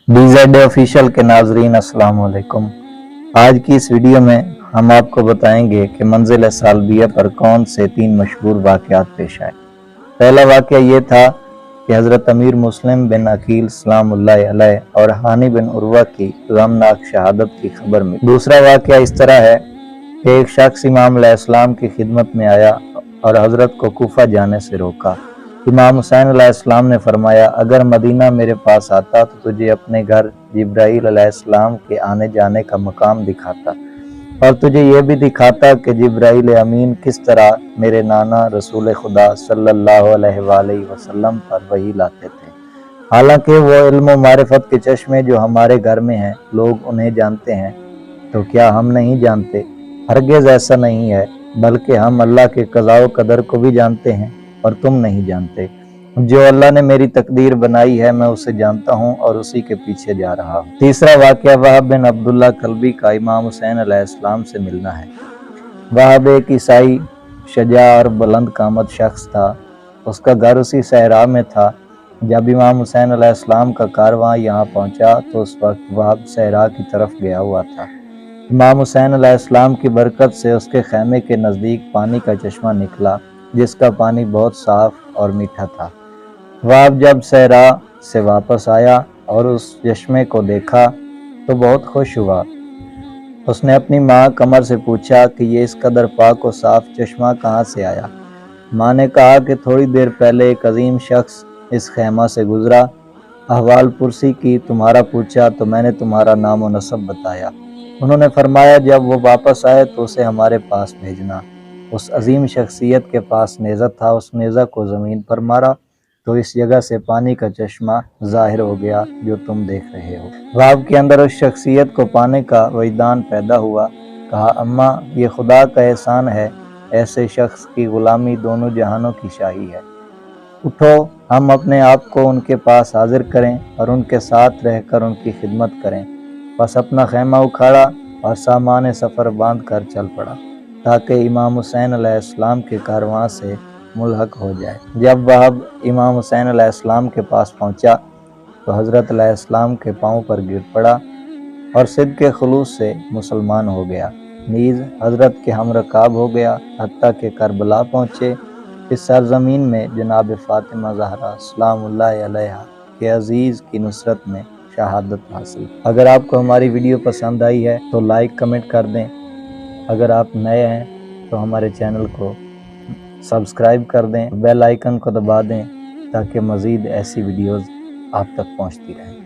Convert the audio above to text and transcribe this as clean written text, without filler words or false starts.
BZ official के नाजरीन अस्सलाम वालेकुम। आज की इस वीडियो में हम आपको बताएंगे कि मंजिल सालबिया पर कौन से 3 मशहूर वाक़यात पेश आए। पहला वाक़या ये था कि हज़रत अमीर मुस्लिम बिन अकील सलामुल्लाह अलैह और हानी बिन उर्वा की गमनाक शहादत की खबर मिली। दूसरा वाक़या इस तरह है कि एक शख्स इमाम अलैहिस्सलाम की खिदमत में आया और हज़रत को कूफा जाने से रोका। इमाम हुसैन अलैहिस्सलाम ने फरमाया, अगर मदीना मेरे पास आता तो तुझे अपने घर जिब्राईल अलैहिस्सलाम के आने जाने का मकाम दिखाता और तुझे ये भी दिखाता कि जिब्राईल अमीन किस तरह मेरे नाना रसूल खुदा सल्लल्लाहु अलैहि वसल्लम पर वही लाते थे। हालांकि वो इल्म व मारिफत के चश्मे जो हमारे घर में हैं, लोग उन्हें जानते हैं, तो क्या हम नहीं जानते? हरगिज़ ऐसा नहीं है, बल्कि हम अल्लाह के क़ज़ा व क़दर को भी जानते हैं और तुम नहीं जानते। जो अल्लाह ने मेरी तकदीर बनाई है मैं उसे जानता हूँ और उसी के पीछे जा रहा हूँ। तीसरा वाक़या वहाब बिन अब्दुल्ला कल्बी का इमाम हुसैन अलैहिस्सलाम से मिलना है। वहाब एक ईसाई शजा और बुलंद कामत शख्स था। उसका घर उसी सहरा में था। जब इमाम हुसैन अलैहिस्सलाम का कारवां यहाँ पहुँचा तो उस वक्त वहाब सहरा की तरफ गया हुआ था। इमाम हुसैन अलैहिस्सलाम की बरकत से उसके खैमे के नज़दीक पानी का चश्मा निकला, जिसका पानी बहुत साफ और मीठा था। वहाब जब सहरा से वापस आया और उस चश्मे को देखा तो बहुत खुश हुआ। उसने अपनी माँ कमर से पूछा कि ये इस कदर पाक और साफ चश्मा कहाँ से आया। माँ ने कहा कि थोड़ी देर पहले एक अजीम शख्स इस खैमा से गुजरा, अहवाल पुरसी की, तुम्हारा पूछा तो मैंने तुम्हारा नाम और नसब बताया। उन्होंने फरमाया जब वो वापस आए तो उसे हमारे पास भेजना। उस अजीम शख्सियत के पास नेज़ा था। उस नेज़ा को ज़मीन पर मारा तो इस जगह से पानी का चश्मा ज़ाहिर हो गया जो तुम देख रहे हो। वहाब के अंदर उस शख्सियत को पाने का वजदान पैदा हुआ। कहा, अम्मा ये खुदा का एहसान है, ऐसे शख्स की गुलामी दोनों जहानों की शाही है। उठो, हम अपने आप को उनके पास हाजिर करें और उनके साथ रहकर उनकी खिदमत करें। बस अपना खैमा उखाड़ा और सामान सफ़र बांध कर चल पड़ा ताकि इमाम हुसैन अलैहिस्सलाम के कारवां से मुल्हक हो जाए। जब वहाब इमाम हुसैन अलैहिस्सलाम के पास पहुंचा तो हज़रत अलैहिस्सलाम के पाँव पर गिर पड़ा और सिद्क़ खुलूस से मुसलमान हो गया। नीज़ हज़रत के हमरकाब हो गया, हत्ता के करबला पहुँचे। इस सरजमीन में जनाब फ़ातिमा ज़हरा सलामुल्लाह अलैहा के अज़ीज़ की नुसरत में शहादत हासिल। अगर आपको हमारी वीडियो पसंद आई है तो लाइक कमेंट कर दें। अगर आप नए हैं तो हमारे चैनल को सब्सक्राइब कर दें, बेल आइकन को दबा दें ताकि मज़ीद ऐसी वीडियोज़ आप तक पहुंचती रहें।